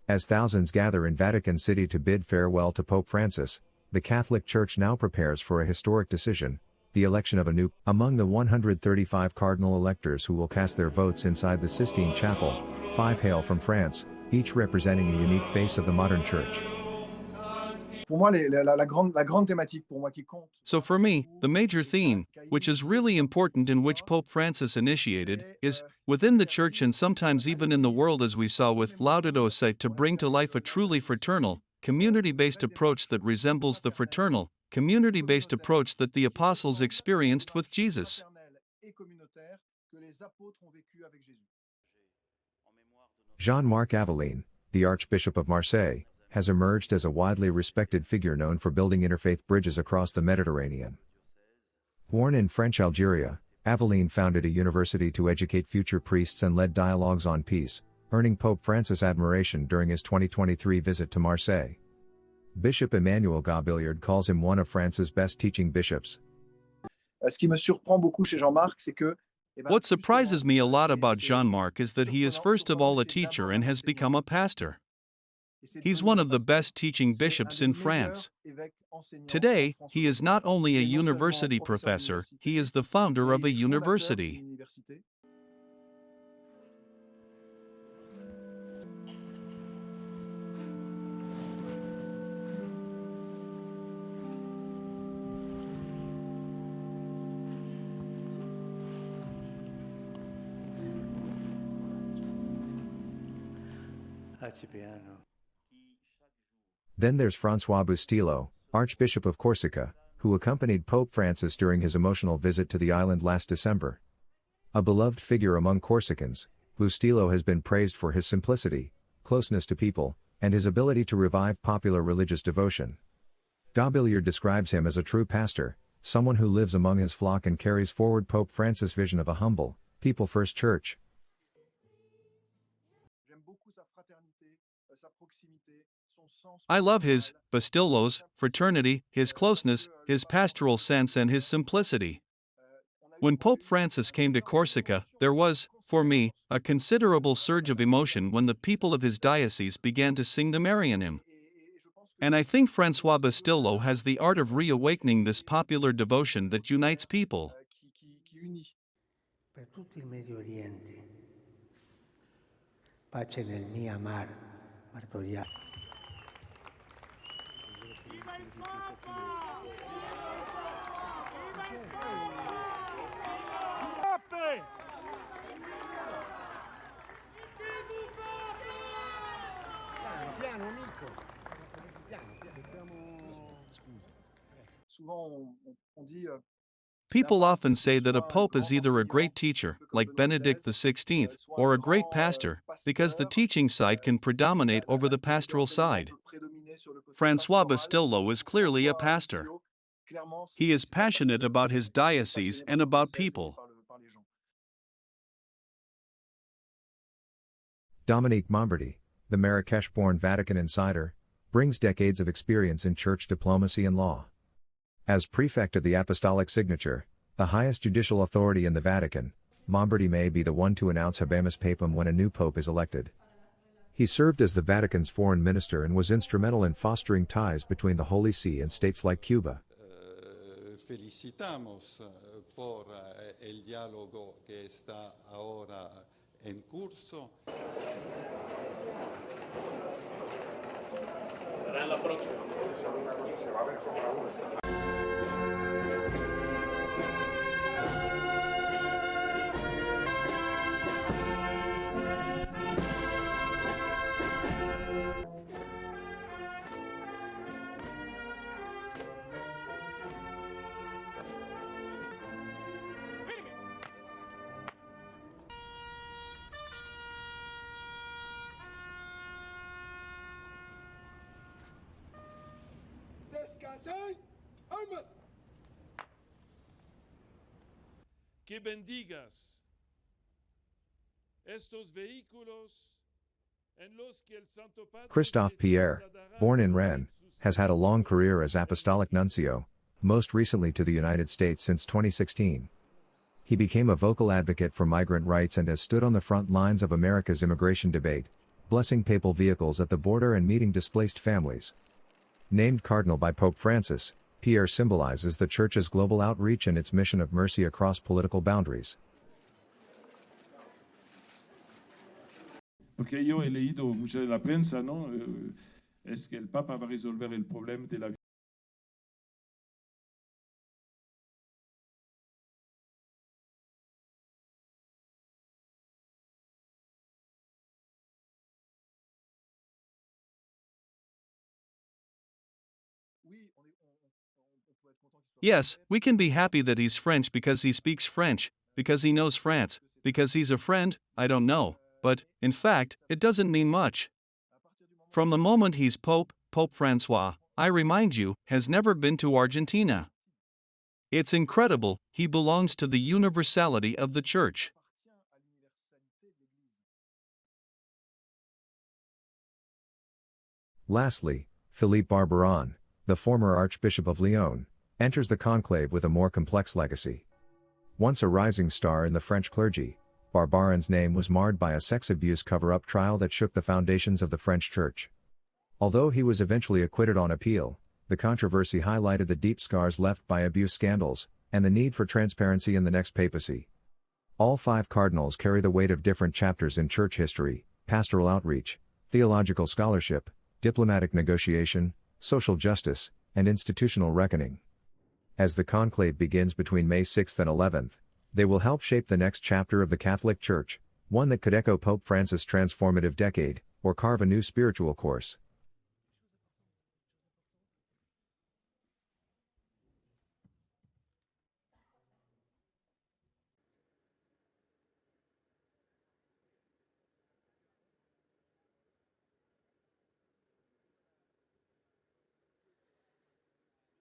As thousands gather in Vatican City to bid farewell to Pope Francis, the Catholic Church now prepares for a historic decision, the election of a new. Among the 135 cardinal electors who will cast their votes inside the Sistine Chapel, 5 hail from France, each representing a unique face of the modern Church. So for me, the major theme, which is really important and which Pope Francis initiated, is, within the Church and sometimes even in the world as we saw with Laudato Si', to bring to life a truly fraternal, community-based approach that resembles the fraternal, community-based approach that the apostles experienced with Jesus. Jean-Marc Aveline, the Archbishop of Marseille, has emerged as a widely respected figure known for building interfaith bridges across the Mediterranean. Born in French Algeria, Aveline founded a university to educate future priests and led dialogues on peace, earning Pope Francis admiration during his 2023 visit to Marseille. Bishop Emmanuel Gaubilliard calls him one of France's best teaching bishops. What surprises me a lot about Jean-Marc is that he is first of all a teacher and has become a pastor. He's one of the best teaching bishops in France. Today, he is not only a university professor, he is the founder of a university. Then there's François Bustillo, Archbishop of Corsica, who accompanied Pope Francis during his emotional visit to the island last December. A beloved figure among Corsicans, Bustillo has been praised for his simplicity, closeness to people, and his ability to revive popular religious devotion. Gaubilliard describes him as a true pastor, someone who lives among his flock and carries forward Pope Francis' vision of a humble, people-first church. I love his, Bustillo's, fraternity, his closeness, his pastoral sense and his simplicity. When Pope Francis came to Corsica, there was, for me, a considerable surge of emotion when the people of his diocese began to sing the Marian hymn. And I think François Bustillo has the art of reawakening this popular devotion that unites people. Per tutto il Medio Oriente, pace nel mio amar, martoriato. Viva il Papa! Viva il Papa! Piano, amico. People often say that a pope is either a great teacher, like Benedict XVI, or a great pastor, because the teaching side can predominate over the pastoral side. François Bustillo is clearly a pastor. He is passionate about his diocese and about people. Dominique Mombardi, the Marrakesh-born Vatican insider, brings decades of experience in church diplomacy and law. As prefect of the Apostolic Signature, the highest judicial authority in the Vatican, Mombardi may be the one to announce Habemus Papam when a new pope is elected. He served as the Vatican's foreign minister and was instrumental in fostering ties between the Holy See and states like Cuba. Felicitamos por el diálogo que está ahora en curso. Será la próxima. Que bendigas estos vehículos en los que el Santo Padre Christophe Pierre, born in Rennes, has had a long career as Apostolic Nuncio, most recently to the United States since 2016. He became a vocal advocate for migrant rights and has stood on the front lines of America's immigration debate, blessing papal vehicles at the border and meeting displaced families. Named Cardinal by Pope Francis, Pierre symbolizes the Church's global outreach and its mission of mercy across political boundaries. Perché io ho letto nella prensa, no? Est-ce que il Papa va risolvere il problema della Yes, we can be happy that he's French because he speaks French, because he knows France, because he's a friend, I don't know, but, in fact, it doesn't mean much. From the moment he's Pope, Pope Francois, I remind you, has never been to Argentina. It's incredible, he belongs to the universality of the Church. Lastly, Philippe Barbarin, the former Archbishop of Lyon, enters the conclave with a more complex legacy. Once a rising star in the French clergy, Barbarin's name was marred by a sex abuse cover-up trial that shook the foundations of the French Church. Although he was eventually acquitted on appeal, the controversy highlighted the deep scars left by abuse scandals, and the need for transparency in the next papacy. All 5 cardinals carry the weight of different chapters in church history: pastoral outreach, theological scholarship, diplomatic negotiation, social justice, and institutional reckoning. As the conclave begins between May 6 and 11, they will help shape the next chapter of the Catholic Church, one that could echo Pope Francis' transformative decade, or carve a new spiritual course.